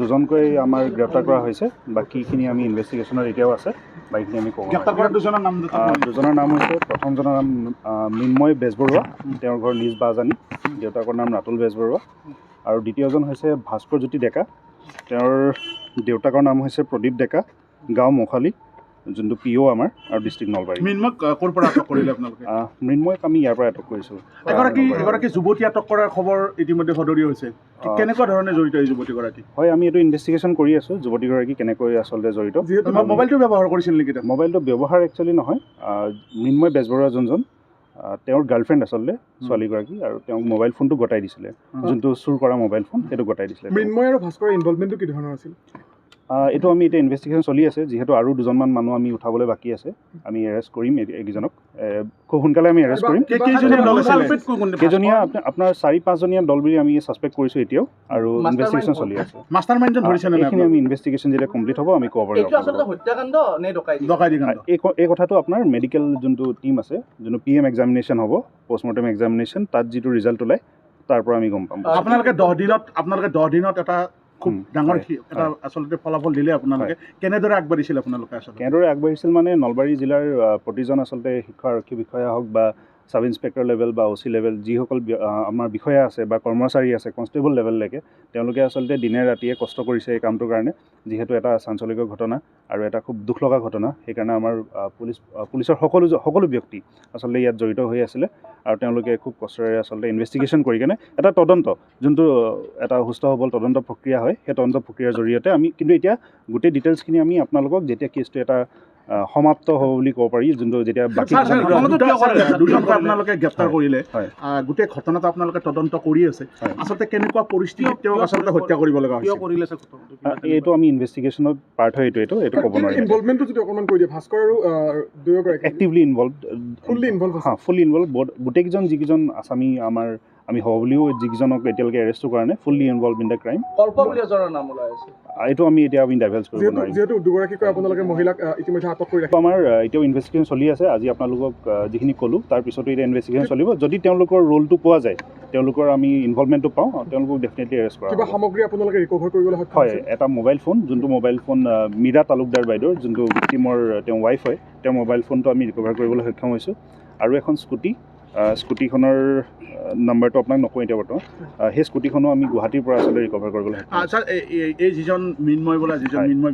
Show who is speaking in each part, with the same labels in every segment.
Speaker 1: দুজনকৈ আমাৰ গ্ৰেপ্তাৰ কৰা হৈছে বাকীখিনি আমি ইনভেষ্টিগেশ্যনত এতিয়াও আছে বাকীখিনি আমি ক'ব
Speaker 2: গ্ৰেপ্তাৰ কৰা
Speaker 1: দুজনৰ নাম হৈছে প্ৰথমজনৰ নাম মৃন্ময় বেজবৰুৱা তেওঁৰ ঘৰ নিজ বাজানী দেউতাকৰ নাম ৰাতুল বেজবৰুৱা আৰু দ্বিতীয়জন হৈছে ভাস্কৰজ্যোতি ডেকা তেওঁৰ দেউতাকৰ নাম হৈছে প্ৰদীপ ডেকা গাঁও মখালি যোনটো পিঅ' আমাৰ আৰু ডিষ্ট্ৰিক্ট নলবাৰী
Speaker 2: মৃন্ময়ক ক'ৰ পৰা আটক কৰিলে আপোনালোকে
Speaker 1: মৃন্ময়ক আমি ইয়াৰ পৰা আটক কৰিছোঁ
Speaker 2: এগৰাকী যুৱতী আটক কৰাৰ খবৰ ইতিমধ্যে সদৰি হৈছে কেনেকুৱা ধৰণে জড়িত এই যুৱতীগৰাকী
Speaker 1: হয় আমি এইটো ইনভেষ্টিগেশ্যন কৰি আছোঁ যুৱতীগৰাকী কেনেকৈ আচলতে জড়িত
Speaker 2: মোবাইলটো ব্যৱহাৰ কৰিছিল নেকি
Speaker 1: মোবাইলটো ব্যৱহাৰ একচুৱেলি নহয় মৃন্ময় বেজবৰুৱা যোনজন তেওঁৰ গাৰ্লফ্ৰেণ্ড আচলতে ছোৱালীগৰাকী আৰু তেওঁক মোবাইল ফোনটো গতাই দিছিলে যোনটো চুৰ কৰা মোবাইল ফোন সেইটো গতাই দিছিলে
Speaker 3: মৃন্ময় আৰু ভাস্কৰৰ ইনভলভমেণ্টটো কি ধৰণৰ আছিল
Speaker 1: এইটো আমি এতিয়া ইনভেষ্টিগেশ্যন চলি আছে যিহেতু আৰু দুজনমান মানুহ আমি উঠাবলৈ বাকী আছে আমি এৰেষ্ট কৰিম এইকেইজনক খুব সোনকালে আমি এৰেষ্ট কৰিম কেইজনীয়া আপোনাৰ 4-5জনীয়া দল বুলি আমি ছাছপেক্ট কৰিছোঁ এতিয়াও আৰু ইনভেষ্টিগেশ্যন চলি আছে এইখিনি আমি ইনভেষ্টিগেশ্যন যেতিয়া কমপ্লিট হ'ব আমি ক'ব পাৰিম এই কথাটো আপোনাৰ মেডিকেল যোনটো টীম আছে যোনটো PM এক্সামিনেশ্যন হ'ব পষ্টমৰ্টেম এক্সামিনেশ্যন তাত যিটো ৰিজাল্ট ওলায় তাৰ পৰা আমি গম পাম
Speaker 2: আপোনালোকে 10 দিনত এটা খুব ডাঙৰ এটা আচলতে ফলাফল দিলে আপোনালোকে কেনেদৰে আগবাঢ়িছিল আপোনালোকে আচলতে
Speaker 1: কেনেদৰে আগবাঢ়িছিল মানে নলবাৰী জিলাৰ প্ৰতিজন আচলতে শিক্ষা আৰক্ষী বিষয়া হওক বা সাব ইন্সপেক্টৰ লেভেল বা OC লেভেল যিসকল আমাৰ বিষয়া আছে বা কৰ্মচাৰী আছে কনষ্টেবল লেভেললৈকে তেওঁলোকে আচলতে দিনে ৰাতিয়ে কষ্ট কৰিছে এই কামটোৰ কাৰণে যিহেতু এটা চাঞ্চল্যকৰ ঘটনা আৰু এটা খুব দুখ লগা ঘটনা সেইকাৰণে আমাৰ পুলিচৰ সকলো ব্যক্তি আচলতে ইয়াত জড়িত হৈ আছিলে আৰু তেওঁলোকে খুব কষ্টৰে আচলতে ইনভেষ্টিগেশ্যন কৰি কেনে এটা তদন্ত যোনটো এটা সুস্থ সবল তদন্ত প্ৰক্ৰিয়া হয় সেই তদন্ত প্ৰক্ৰিয়াৰ জৰিয়তে আমি কিন্তু এতিয়া গোটেই ডিটেইলছখিনি আমি আপোনালোকক যেতিয়া কেছটো এটা সমাপ্ত হ'ব বুলি ক'ব পাৰি যোনটো যেতিয়া বাকী
Speaker 2: আপোনালোকে গ্ৰেপ্তাৰ কৰিলে গোটেই ঘটনাটো আপোনালোকে তদন্ত কৰি আছে আচলতে কেনেকুৱা পৰিস্থিতিত তেওঁক আচলতে হত্যা কৰিব লগা হৈছে
Speaker 1: এইটো আমি ইনভেষ্টিগেশ্যনত পাৰ্ট হয় এইটো ক'ব নোৱাৰি
Speaker 3: ইনভলভমেণ্টটো যদি অকণমান কৈ দিয়ে ভাস্কৰ আৰু দুয়োগৰাকী
Speaker 1: এক্টিভলি ইনভলভ ফুল্লি ইনভলভ গোটেইকেইজন যিকেইজন আসামী আমি হ'ব বুলিও যিকেইজনক এতিয়ালৈকে এৰেষ্টটো কৰা নাই fully involve in the crime এইটো আমি এতিয়া ডাইভাৰ্জ কৰিব নোৱাৰিম
Speaker 3: যিহেতু দুগৰাকীকৈ আপোনালোকে মহিলাক ইতিমধ্যে আটক কৰি ৰাখিছে
Speaker 1: আমাৰ এতিয়াও ইনভেষ্টিগেশ্যন চলি আছে আজি আপোনালোকক যিখিনি ক'লোঁ তাৰ পিছতো এতিয়া ইনভেষ্টিগেশ্যন চলিব যদি তেওঁলোকৰ ৰোলটো পোৱা যায় তেওঁলোকৰ আমি ইনভলভমেণ্টটো পাওঁ তেওঁলোকক ডেফিনেটলি এৰেষ্ট কৰা
Speaker 3: কিবা সামগ্ৰী আপোনালোকে ৰিকভাৰ কৰিবলৈ সক্ষম
Speaker 1: হয় এটা মোবাইল ফোন যোনটো মোবাইল ফোন মীৰা তালুকদাৰ বাইদেউৰ যোনটো ভিক্টিমৰ তেওঁ ৱাইফ হয় তেওঁৰ মোবাইল ফোনটো আমি ৰিকভাৰ কৰিবলৈ সক্ষম হৈছোঁ আৰু এখন স্কুটিখনৰ নাম্বাৰটো আপোনাক নকওঁ এতিয়া বৰ্তমান সেই স্কুটিখনো আমি গুৱাহাটীৰ পৰা আচলতে ৰিকভাৰ কৰিবলৈ
Speaker 2: ছাৰ এই যিজন মৃন্ময়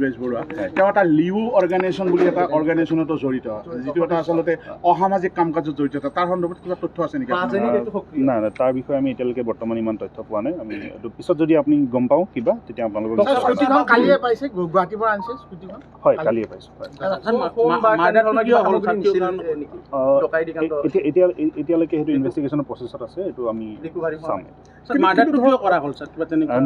Speaker 2: বেজবৰুৱা তেওঁ এটা লিউ অৰ্গেনাইজেশ্যন বুলি এটা অৰ্গেনাইজেশ্যনতো জড়িত যিটো এটা আচলতে অসামাজিক কাম কাজত জড়িত তাৰ সন্দৰ্ভত কিবা তথ্য আছে নেকি
Speaker 1: নাই তাৰ বিষয়ে আমি এতিয়ালৈকে বৰ্তমান ইমান তথ্য পোৱা নাই আমি পিছত যদি আপুনি গম পাওঁ কিবা তেতিয়া আপোনালোকক হয় কালিয়ে পাইছোঁ এতিয়ালৈকে সেইটো ইনভেষ্টিগেশ্যনৰ প্ৰচেছত আছে এইটো আমি চাম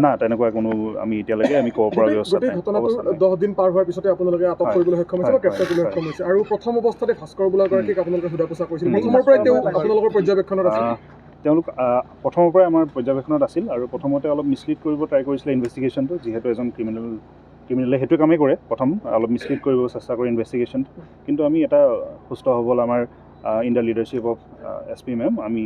Speaker 1: না তেনেকুৱা কোনো আমি এতিয়ালৈকে আমি ক'ব পৰা ব্যৱস্থা নাই
Speaker 3: ঘটনাটো 10 দিন পাৰ হোৱাৰ পিছতে আপোনালোকে আটক কৰিবলৈ সক্ষম হৈছে বা গ্ৰেপ্তাৰ কৰিবলৈ সক্ষম হৈছে আৰু প্ৰথম অৱস্থাতে ভাস্কৰ বোলাগৰাকীক আপোনালোকে সোধা পোছা কৰিছিল প্ৰথমৰ পৰাই তেওঁ আপোনালোকৰ পৰ্যবেক্ষণত আছিল
Speaker 1: তেওঁলোক প্ৰথমৰ পৰাই আমাৰ পৰ্যবেক্ষণত আছিল আৰু প্ৰথমতে অলপ মিছলিড কৰিব ট্ৰাই কৰিছিলে ইনভেষ্টিগেশ্যনটো যিহেতু এজন ক্ৰিমিনেলে সেইটো কামেই কৰে প্ৰথম অলপ মিছলিড কৰিব চেষ্টা কৰে ইনভেষ্টিগেশ্যনটো কিন্তু আমি এটা সুস্থ সবল আমাৰ in the leadership of SP ma'am আমি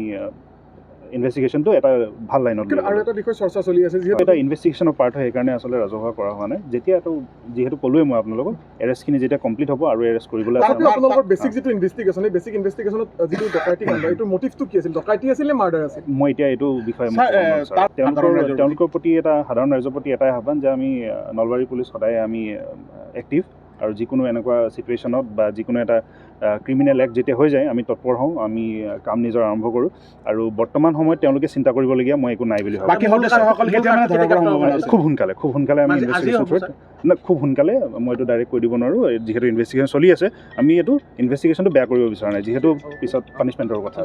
Speaker 1: ইনভেষ্টিগেশ্যনটো এটা ভাল লাইনত
Speaker 3: আৰু এটা বিষয় চৰ্চা চলি আছে যিহেতু
Speaker 1: এটা ইনভেষ্টিগেশ্যনৰ পাৰ্ট হয় সেইকাৰণে আচলতে ৰাজহুৱা কৰা হোৱা নাই যেতিয়া এইটো যিহেতু ক'লোৱে মই আপোনালোকক এৰেষ্টখিনি যেতিয়া কমপ্লিট হ'ব আৰু এৰেষ্ট কৰিবলৈ
Speaker 3: আপোনালোকৰ বেছিক যিটো ইনভেষ্টিগেশ্যন এই বেছিক ইনভেষ্টিগেশ্যনত যিটো ডকাইতি কাণ্ড এইটো মটিভটো কি আছিল ডকাইতি আছিল নে মাৰ্ডাৰ আছিল
Speaker 1: মই এতিয়া এইটো বিষয়ে তেওঁলোকৰ প্ৰতি এটা সাধাৰণ ৰাইজৰ প্ৰতি এটাই আহ্বান যে আমি নলবাৰী পুলিচ সদায় আমি এক্টিভ আৰু যিকোনো এনেকুৱা চিটুৱেশ্যনত বা যিকোনো এটা ক্ৰিমিনেল এক্ট যেতিয়া হৈ যায় আমি তৎপৰ হওঁ আমি কাম নিজৰ আৰম্ভ কৰোঁ আৰু বৰ্তমান সময়ত তেওঁলোকে চিন্তা কৰিবলগীয়া মই একো নাই বুলি ভাবোঁ খুব সোনকালে আমি ইনভেষ্টিগেশ্যন কৰিম খুব সোনকালে মই এইটো ডাইৰেক্ট কৈ দিব নোৱাৰোঁ যিহেতু ইনভেষ্টিগেশ্যন চলি আছে আমি এইটো ইনভেষ্টিগেশ্যনটো বেয়া কৰিব বিচৰা নাই যিহেতু পিছত পানিছমেণ্টৰ কথা